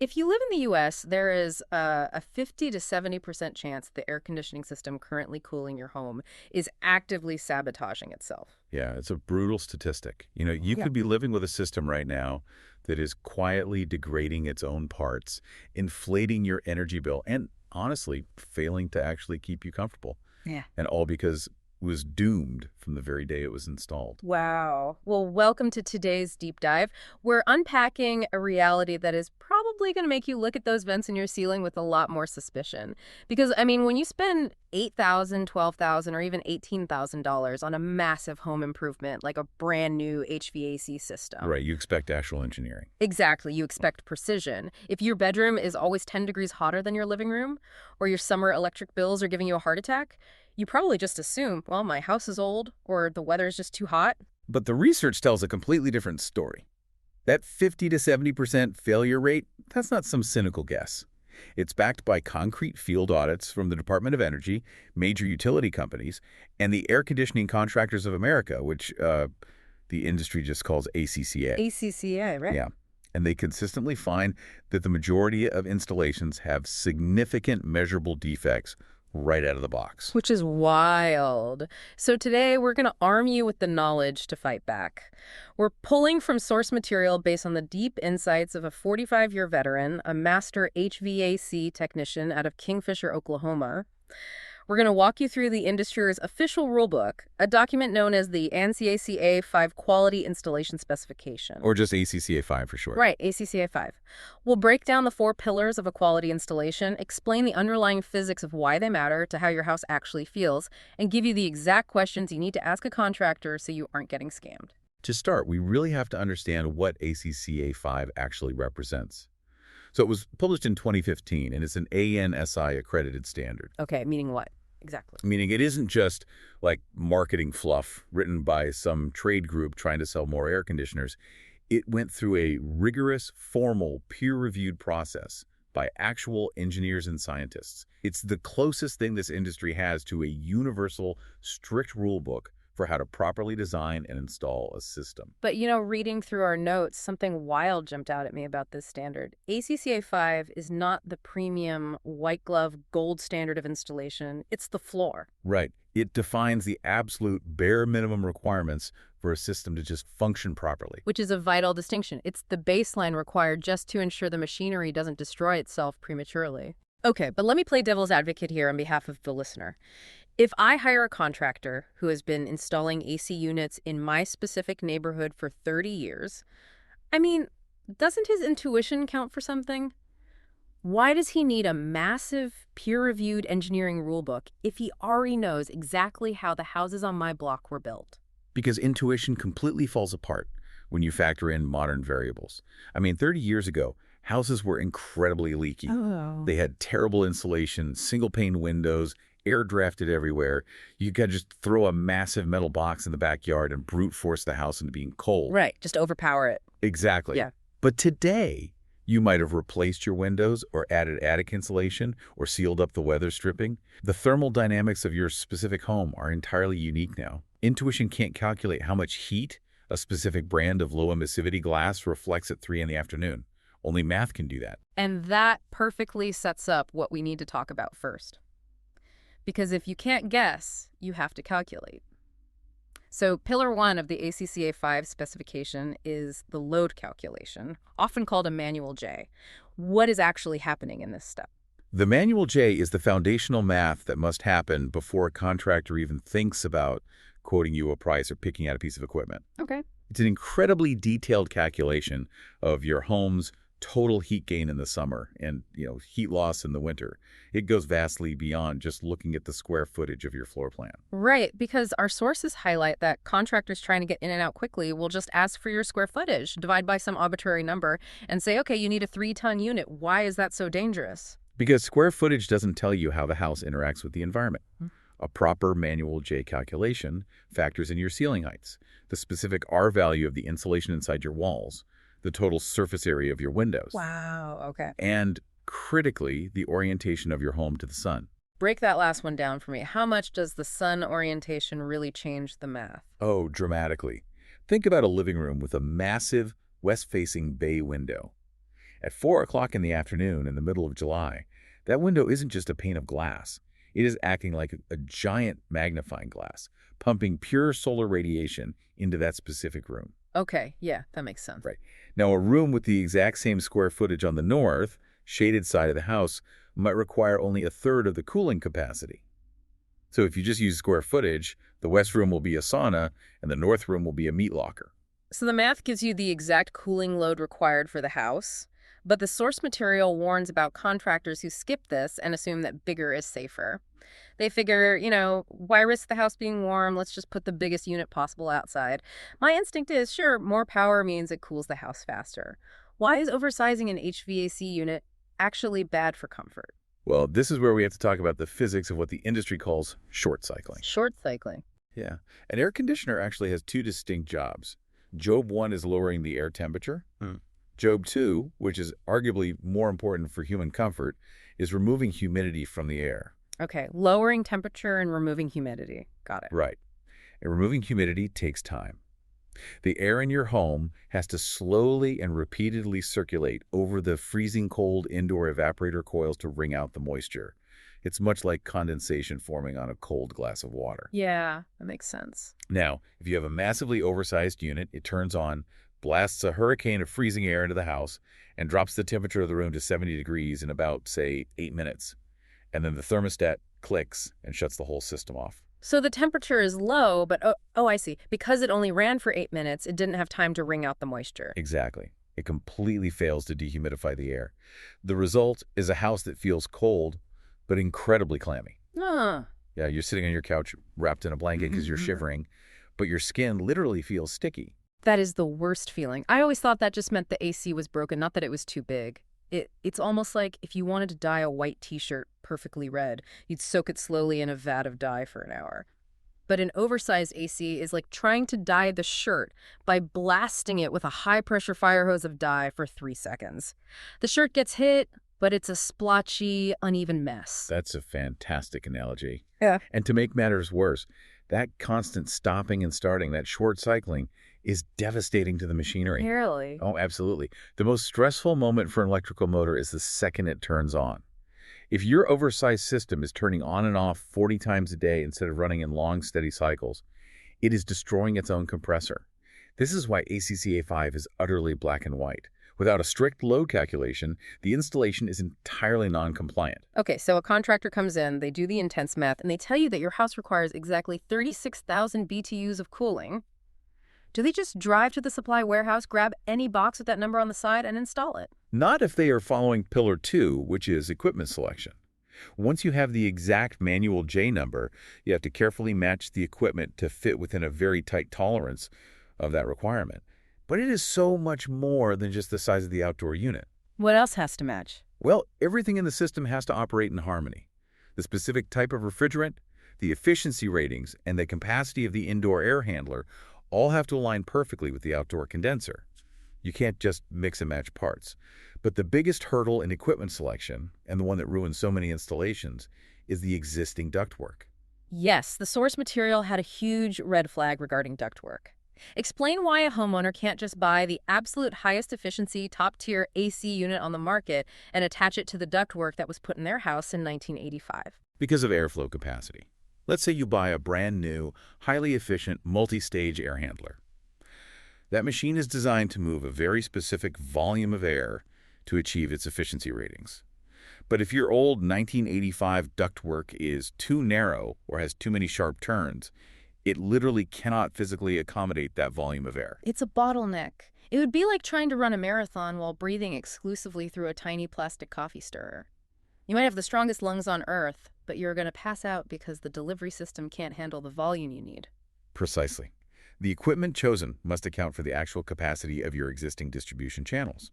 If you live in the US, there is a 50 to 70% chance the air conditioning system currently cooling your home is actively sabotaging itself. Yeah, it's a brutal statistic. You Yeah. could be living with a system right now that is quietly degrading its own parts, inflating your energy bill, and honestly, failing to actually keep you comfortable. Yeah. And all because it was doomed from the very day it was installed. Wow. Well, welcome to today's deep dive. We're unpacking a reality that is probably going to make you look at those vents in your ceiling with a lot more suspicion. Because, I mean, when you spend $8,000, $12,000, or even $18,000 on a massive home improvement like a brand new HVAC system, Right, you expect actual engineering. exactly, you expect precision. If your bedroom is always 10 degrees hotter than your living room, or your summer electric bills are giving you a heart attack, you probably just assume, well, my house is old, or the weather is just too hot. But the research tells a completely different story. That 50 to 70% failure rate, that's not some cynical guess. It's backed by concrete field audits from the Department of Energy, major utility companies, and the Air Conditioning Contractors of America, which the industry just calls ACCA. ACCA, right? Yeah. And they consistently find that the majority of installations have significant measurable defects right out of the box. Which is wild. So today we're going to arm you with the knowledge to fight back. We're pulling from source material based on the deep insights of a 45-year veteran, a master HVAC technician out of Kingfisher, Oklahoma. We're going to walk you through the industry's official rulebook, a document known as the ANSI 5 Quality Installation Specification. Or just ACCA 5 for short. Right, ACCA 5. We'll break down the 4 pillars of a quality installation, explain the underlying physics of why they matter to how your house actually feels, and give you the exact questions you need to ask a contractor so you aren't getting scammed. To start, we really have to understand what ACCA 5 actually represents. So it was published in 2015, and it's an ANSI accredited standard. Okay, meaning what? Exactly. Meaning it isn't just like marketing fluff written by some trade group trying to sell more air conditioners. It went through a rigorous, formal, peer-reviewed process by actual engineers and scientists. It's the closest thing this industry has to a universal, strict rule book for how to properly design and install a system. But, reading through our notes, something wild jumped out at me about this standard. ACCA 5 is not the premium white glove gold standard of installation. It's the floor. Right. It defines the absolute bare minimum requirements for a system to just function properly. Which is a vital distinction. It's the baseline required just to ensure the machinery doesn't destroy itself prematurely. Okay, but let me play devil's advocate here on behalf of the listener. If I hire a contractor who has been installing AC units in my specific neighborhood for 30 years, I mean, doesn't his intuition count for something? Why does he need a massive, peer-reviewed engineering rulebook if he already knows exactly how the houses on my block were built? Because intuition completely falls apart when you factor in modern variables. I mean, 30 years ago, houses were incredibly leaky. Oh. They had terrible insulation, single-pane windows, air drafted everywhere. You could just throw a massive metal box in the backyard and brute force the house into being cold. Right, just overpower it. Exactly. Yeah. But today, you might have replaced your windows or added attic insulation or sealed up the weather stripping. The thermal dynamics of your specific home are entirely unique now. Intuition can't calculate how much heat a specific brand of low emissivity glass reflects at 3 in the afternoon. Only math can do that. And that perfectly sets up what we need to talk about first. Because if you can't guess, you have to calculate. So Pillar 1 of the ACCA 5 specification is the load calculation, often called a manual J. What is actually happening in this step? The manual J is the foundational math that must happen before a contractor even thinks about quoting you a price or picking out a piece of equipment. Okay. It's an incredibly detailed calculation of your home's total heat gain in the summer and, heat loss in the winter. It goes vastly beyond just looking at the square footage of your floor plan. Right, because our sources highlight that contractors trying to get in and out quickly will just ask for your square footage, divide by some arbitrary number, and say, okay, you need a 3-ton unit. Why is that so dangerous? Because square footage doesn't tell you how the house interacts with the environment. A proper manual J calculation factors in your ceiling heights, the specific R value of the insulation inside your walls, the total surface area of your windows. Wow, okay. And critically, the orientation of your home to the sun. Break that last one down for me. How much does the sun orientation really change the math? Oh, dramatically. Think about a living room with a massive west-facing bay window. At 4 o'clock in the afternoon in the middle of July, that window isn't just a pane of glass. It is acting like a giant magnifying glass, pumping pure solar radiation into that specific room. Okay, yeah, that makes sense. Right. Now, a room with the exact same square footage on the north, shaded side of the house, might require only a third of the cooling capacity. So if you just use square footage, the west room will be a sauna, and the north room will be a meat locker. So the math gives you the exact cooling load required for the house, but the source material warns about contractors who skip this and assume that bigger is safer. They figure, why risk the house being warm? Let's just put the biggest unit possible outside. My instinct is, sure, more power means it cools the house faster. Why is oversizing an HVAC unit actually bad for comfort? Well, this is where we have to talk about the physics of what the industry calls short cycling. Short cycling. Yeah. An air conditioner actually has two distinct jobs. Job 1 is lowering the air temperature. Job 2, which is arguably more important for human comfort, is removing humidity from the air. Okay, lowering temperature and removing humidity. Got it. Right. And removing humidity takes time. The air in your home has to slowly and repeatedly circulate over the freezing cold indoor evaporator coils to wring out the moisture. It's much like condensation forming on a cold glass of water. Yeah, that makes sense. Now, if you have a massively oversized unit, it turns on, blasts a hurricane of freezing air into the house, and drops the temperature of the room to 70 degrees in about, say, 8 minutes. And then the thermostat clicks and shuts the whole system off. So the temperature is low, but I see. Because it only ran for 8 minutes, it didn't have time to wring out the moisture. Exactly. It completely fails to dehumidify the air. The result is a house that feels cold, but incredibly clammy. Huh. Yeah, you're sitting on your couch wrapped in a blanket because you're shivering, but your skin literally feels sticky. That is the worst feeling. I always thought that just meant the AC was broken, not that it was too big. It's almost like if you wanted to dye a white t-shirt perfectly red, you'd soak it slowly in a vat of dye for an hour. But an oversized AC is like trying to dye the shirt by blasting it with a high-pressure fire hose of dye for 3 seconds. The shirt gets hit, but it's a splotchy, uneven mess. That's a fantastic analogy. Yeah. And to make matters worse, that constant stopping and starting, that short cycling, is devastating to the machinery. Really? Oh, absolutely. The most stressful moment for an electrical motor is the second it turns on. If your oversized system is turning on and off 40 times a day instead of running in long, steady cycles, it is destroying its own compressor. This is why ACCA5 is utterly black and white. Without a strict load calculation, the installation is entirely non-compliant. Okay, so a contractor comes in, they do the intense math, and they tell you that your house requires exactly 36,000 BTUs of cooling. Do they just drive to the supply warehouse, grab any box with that number on the side, and install it? Not if they are following Pillar 2, which is equipment selection. Once you have the exact manual J number, you have to carefully match the equipment to fit within a very tight tolerance of that requirement. But it is so much more than just the size of the outdoor unit. What else has to match? Well, everything in the system has to operate in harmony. The specific type of refrigerant, the efficiency ratings, and the capacity of the indoor air handler all have to align perfectly with the outdoor condenser. You can't just mix and match parts. But the biggest hurdle in equipment selection, and the one that ruins so many installations, is the existing ductwork. Yes, the source material had a huge red flag regarding ductwork. Explain why a homeowner can't just buy the absolute highest efficiency, top-tier AC unit on the market and attach it to the ductwork that was put in their house in 1985. Because of airflow capacity. Let's say you buy a brand new, highly efficient, multi-stage air handler. That machine is designed to move a very specific volume of air to achieve its efficiency ratings. But if your old 1985 ductwork is too narrow or has too many sharp turns, it literally cannot physically accommodate that volume of air. It's a bottleneck. It would be like trying to run a marathon while breathing exclusively through a tiny plastic coffee stirrer. You might have the strongest lungs on Earth, but you're going to pass out because the delivery system can't handle the volume you need. Precisely. The equipment chosen must account for the actual capacity of your existing distribution channels.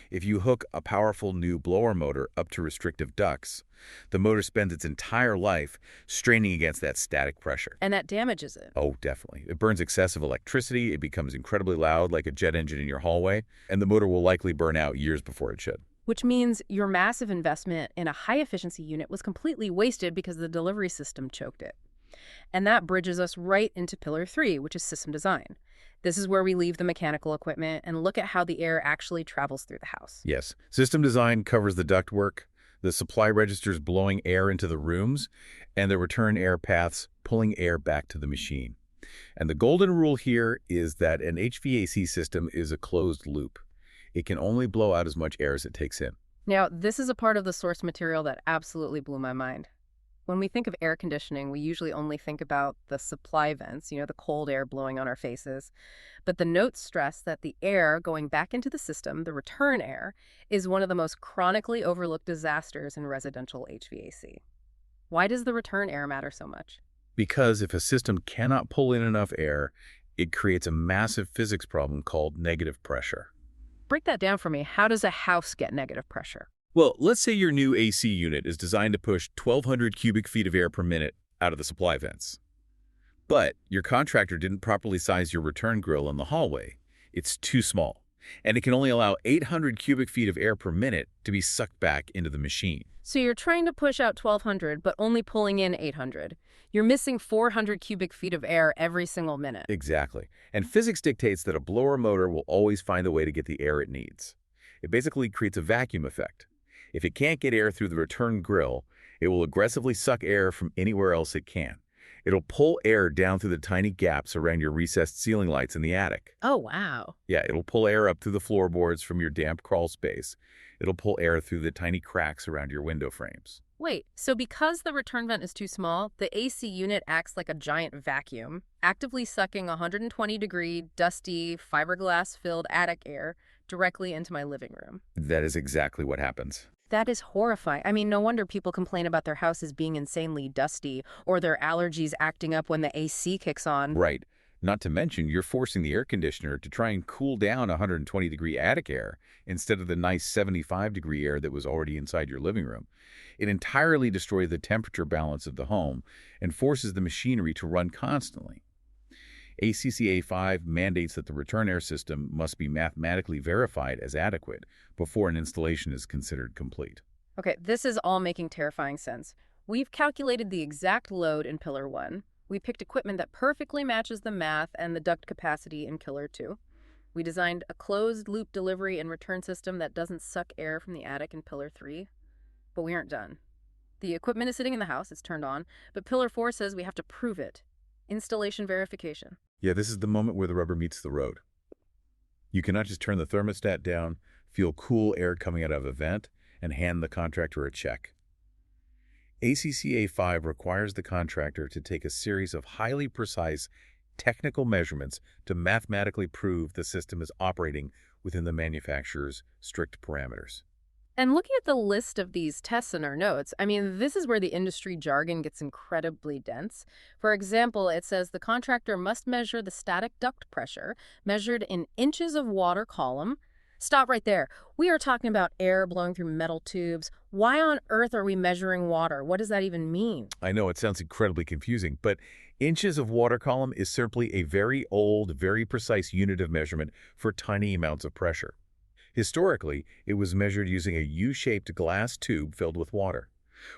If you hook a powerful new blower motor up to restrictive ducts, the motor spends its entire life straining against that static pressure. And that damages it. Oh, definitely. It burns excessive electricity, it becomes incredibly loud like a jet engine in your hallway, and the motor will likely burn out years before it should. Which means your massive investment in a high-efficiency unit was completely wasted because the delivery system choked it. And that bridges us right into Pillar 3, which is system design. This is where we leave the mechanical equipment and look at how the air actually travels through the house. Yes. System design covers the ductwork, the supply registers blowing air into the rooms, and the return air paths pulling air back to the machine. And the golden rule here is that an HVAC system is a closed loop. It can only blow out as much air as it takes in. Now, this is a part of the source material that absolutely blew my mind. When we think of air conditioning, we usually only think about the supply vents, the cold air blowing on our faces. But the notes stress that the air going back into the system, the return air, is one of the most chronically overlooked disasters in residential HVAC. Why does the return air matter so much? Because if a system cannot pull in enough air, it creates a massive physics problem called negative pressure. Break that down for me. How does a house get negative pressure? Well, let's say your new AC unit is designed to push 1,200 cubic feet of air per minute out of the supply vents. But your contractor didn't properly size your return grill in the hallway. It's too small, and it can only allow 800 cubic feet of air per minute to be sucked back into the machine. So you're trying to push out 1,200, but only pulling in 800. You're missing 400 cubic feet of air every single minute. Exactly. And physics dictates that a blower motor will always find a way to get the air it needs. It basically creates a vacuum effect. If it can't get air through the return grill, it will aggressively suck air from anywhere else it can. It'll pull air down through the tiny gaps around your recessed ceiling lights in the attic. Oh, wow. Yeah, it'll pull air up through the floorboards from your damp crawl space. It'll pull air through the tiny cracks around your window frames. Wait, so because the return vent is too small, the AC unit acts like a giant vacuum, actively sucking 120-degree, dusty, fiberglass-filled attic air directly into my living room. That is exactly what happens. That is horrifying. I mean, no wonder people complain about their houses being insanely dusty or their allergies acting up when the AC kicks on. Right. Not to mention, you're forcing the air conditioner to try and cool down 120-degree attic air instead of the nice 75-degree air that was already inside your living room. It entirely destroys the temperature balance of the home and forces the machinery to run constantly. ACCA 5 mandates that the return air system must be mathematically verified as adequate before an installation is considered complete. Okay, this is all making terrifying sense. We've calculated the exact load in Pillar 1. We picked equipment that perfectly matches the math and the duct capacity in Pillar 2. We designed a closed-loop delivery and return system that doesn't suck air from the attic in Pillar 3. But we aren't done. The equipment is sitting in the house, it's turned on, but Pillar 4 says we have to prove it. Installation verification. Yeah, this is the moment where the rubber meets the road. You cannot just turn the thermostat down, feel cool air coming out of a vent, and hand the contractor a check. ACCA 5 requires the contractor to take a series of highly precise technical measurements to mathematically prove the system is operating within the manufacturer's strict parameters. And looking at the list of these tests in our notes, I mean, this is where the industry jargon gets incredibly dense. For example, it says the contractor must measure the static duct pressure, measured in inches of water column. Stop right there. We are talking about air blowing through metal tubes. Why on earth are we measuring water? What does that even mean? I know it sounds incredibly confusing, but inches of water column is simply a very old, very precise unit of measurement for tiny amounts of pressure. Historically, it was measured using a U-shaped glass tube filled with water.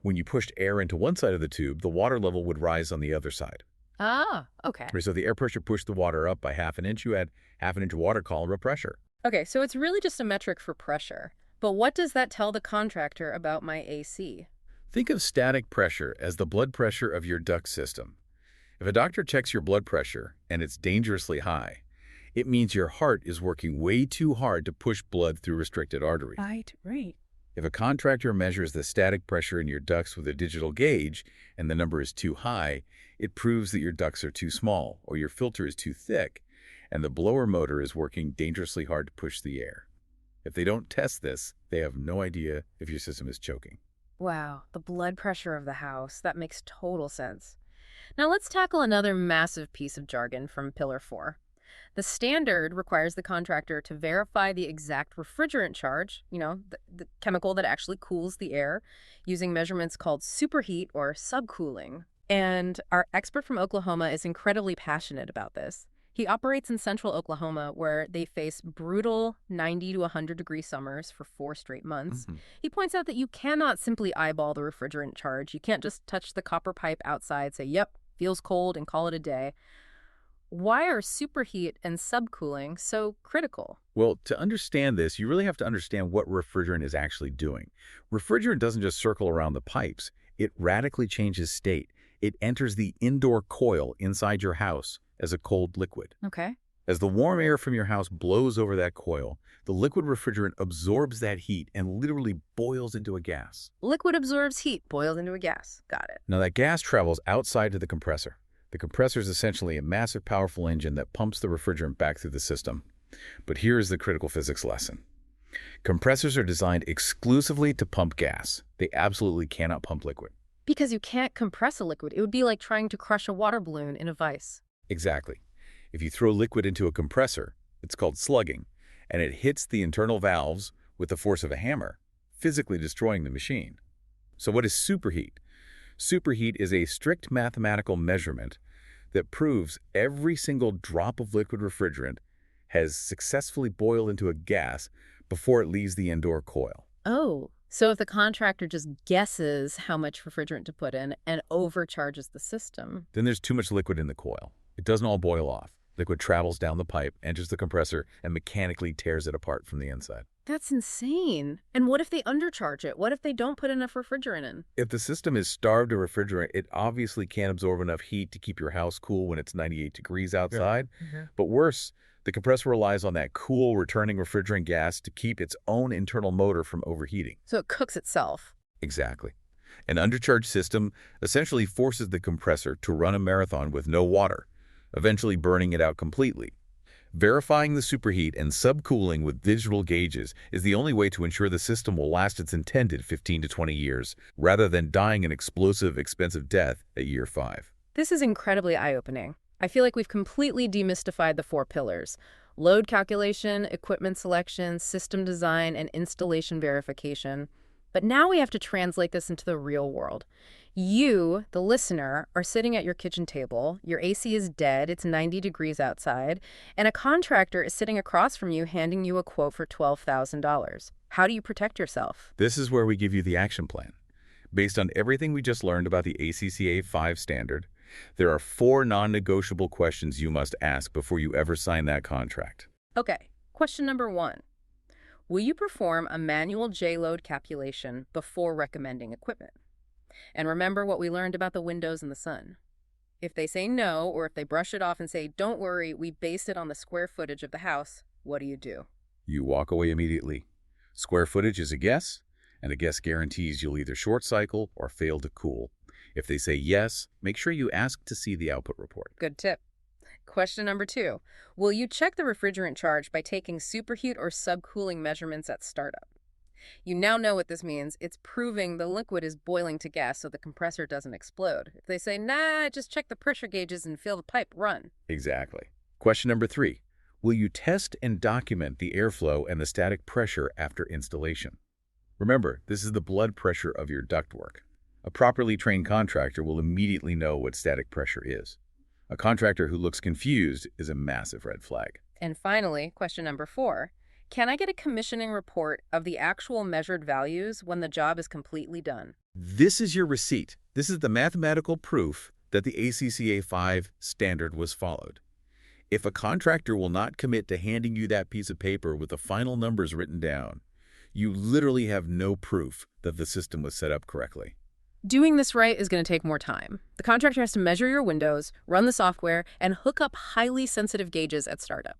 When you pushed air into one side of the tube, the water level would rise on the other side. Ah, okay. So the air pressure pushed the water up by half an inch. You had half an inch of water column of pressure. Okay, so it's really just a metric for pressure. But what does that tell the contractor about my AC? Think of static pressure as the blood pressure of your duct system. If a doctor checks your blood pressure and it's dangerously high, it means your heart is working way too hard to push blood through restricted arteries. Right. If a contractor measures the static pressure in your ducts with a digital gauge and the number is too high, it proves that your ducts are too small or your filter is too thick and the blower motor is working dangerously hard to push the air. If they don't test this, they have no idea if your system is choking. Wow, the blood pressure of the house. That makes total sense. Now let's tackle another massive piece of jargon from Pillar 4. The standard requires the contractor to verify the exact refrigerant charge, the chemical that actually cools the air, using measurements called superheat or subcooling. And our expert from Oklahoma is incredibly passionate about this. He operates in central Oklahoma, where they face brutal 90 to 100-degree summers for 4 straight months. He points out that you cannot simply eyeball the refrigerant charge. You can't just touch the copper pipe outside, say, yep, feels cold, and call it a day. Why are superheat and subcooling so critical? Well, to understand this, you really have to understand what refrigerant is actually doing. Refrigerant doesn't just circle around the pipes. It radically changes state. It enters the indoor coil inside your house as a cold liquid. Okay. As the warm air from your house blows over that coil, the liquid refrigerant absorbs that heat and literally boils into a gas. Liquid absorbs heat, boils into a gas. Got it. Now that gas travels outside to the compressor. The compressor is essentially a massive, powerful engine that pumps the refrigerant back through the system. But here's the critical physics lesson. Compressors are designed exclusively to pump gas. They absolutely cannot pump liquid. Because you can't compress a liquid. It would be like trying to crush a water balloon in a vise. Exactly. If you throw liquid into a compressor, it's called slugging, and it hits the internal valves with the force of a hammer, physically destroying the machine. So what is superheat? Superheat is a strict mathematical measurement that proves every single drop of liquid refrigerant has successfully boiled into a gas before it leaves the indoor coil. Oh, so if the contractor just guesses how much refrigerant to put in and overcharges the system. Then there's too much liquid in the coil. It doesn't all boil off. Liquid travels down the pipe, enters the compressor, and mechanically tears it apart from the inside. That's insane. And what if they undercharge it? What if they don't put enough refrigerant in? If the system is starved of refrigerant, it obviously can't absorb enough heat to keep your house cool when it's 98 degrees outside. Yeah. But worse, the compressor relies on that cool, returning refrigerant gas to keep its own internal motor from overheating. So it cooks itself. Exactly. An undercharged system essentially forces the compressor to run a marathon with no water, eventually burning it out completely. Verifying the superheat and subcooling with digital gauges is the only way to ensure the system will last its intended 15 to 20 years, rather than dying an explosive, expensive death at year 5. This is incredibly eye-opening. I feel like we've completely demystified the 4 pillars: load calculation, equipment selection, system design, and installation verification. But now we have to translate this into the real world. You, the listener, are sitting at your kitchen table, your AC is dead, it's 90 degrees outside, and a contractor is sitting across from you handing you a quote for $12,000. How do you protect yourself? This is where we give you the action plan. Based on everything we just learned about the ACCA 5 standard, there are 4 non-negotiable questions you must ask before you ever sign that contract. Okay, question number 1. Will you perform a manual J-load calculation before recommending equipment? And remember what we learned about the windows and the sun. If they say no, or if they brush it off and say, don't worry, we based it on the square footage of the house, what do? You walk away immediately. Square footage is a guess, and a guess guarantees you'll either short cycle or fail to cool. If they say yes, make sure you ask to see the output report. Good tip. Question number 2. Will you check the refrigerant charge by taking superheat or subcooling measurements at startup? You now know what this means. It's proving the liquid is boiling to gas so the compressor doesn't explode. If they say, nah, just check the pressure gauges and feel the pipe run. Exactly. Question number 3. Will you test and document the airflow and the static pressure after installation? Remember, this is the blood pressure of your ductwork. A properly trained contractor will immediately know what static pressure is. A contractor who looks confused is a massive red flag. And finally, question number 4. Can I get a commissioning report of the actual measured values when the job is completely done? This is your receipt. This is the mathematical proof that the ACCA 5 standard was followed. If a contractor will not commit to handing you that piece of paper with the final numbers written down, you literally have no proof that the system was set up correctly. Doing this right is going to take more time. The contractor has to measure your windows, run the software, and hook up highly sensitive gauges at startup.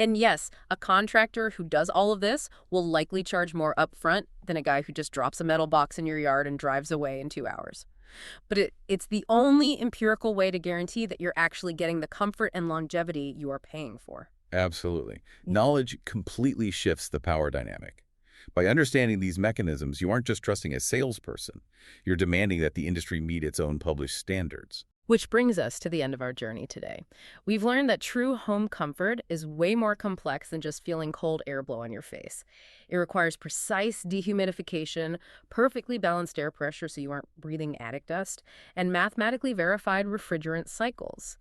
And yes, a contractor who does all of this will likely charge more upfront than a guy who just drops a metal box in your yard and drives away in 2 hours. But it's the only empirical way to guarantee that you're actually getting the comfort and longevity you are paying for. Absolutely. Knowledge completely shifts the power dynamic. By understanding these mechanisms, you aren't just trusting a salesperson. You're demanding that the industry meet its own published standards. Which brings us to the end of our journey today. We've learned that true home comfort is way more complex than just feeling cold air blow on your face. It requires precise dehumidification, perfectly balanced air pressure so you aren't breathing attic dust, and mathematically verified refrigerant cycles.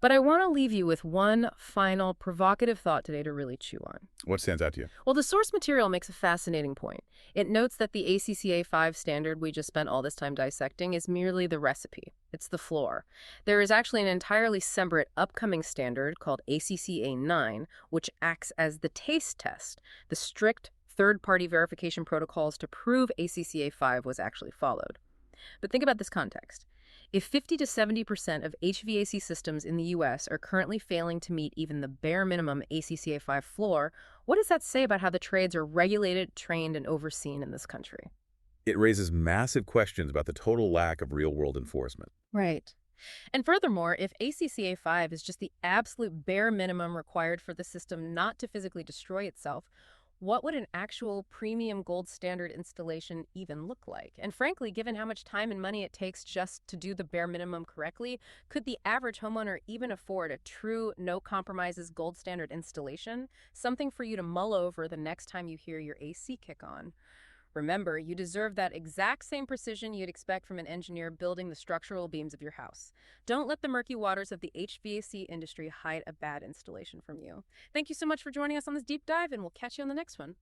But I want to leave you with one final provocative thought today to really chew on. What stands out to you? Well, the source material makes a fascinating point. It notes that the ACCA 5 standard we just spent all this time dissecting is merely the recipe. It's the floor. There is actually an entirely separate upcoming standard called ACCA 9, which acts as the taste test, the strict third-party verification protocols to prove ACCA 5 was actually followed. But think about this context. If 50 to 70% of HVAC systems in the U.S. are currently failing to meet even the bare minimum ACCA 5 floor, what does that say about how the trades are regulated, trained, and overseen in this country? It raises massive questions about the total lack of real-world enforcement. Right. And furthermore, if ACCA 5 is just the absolute bare minimum required for the system not to physically destroy itself, what would an actual premium gold standard installation even look like? And frankly, given how much time and money it takes just to do the bare minimum correctly, could the average homeowner even afford a true no compromises gold standard installation? Something for you to mull over the next time you hear your AC kick on. Remember, you deserve that exact same precision you'd expect from an engineer building the structural beams of your house. Don't let the murky waters of the HVAC industry hide a bad installation from you. Thank you so much for joining us on this deep dive, and we'll catch you on the next one.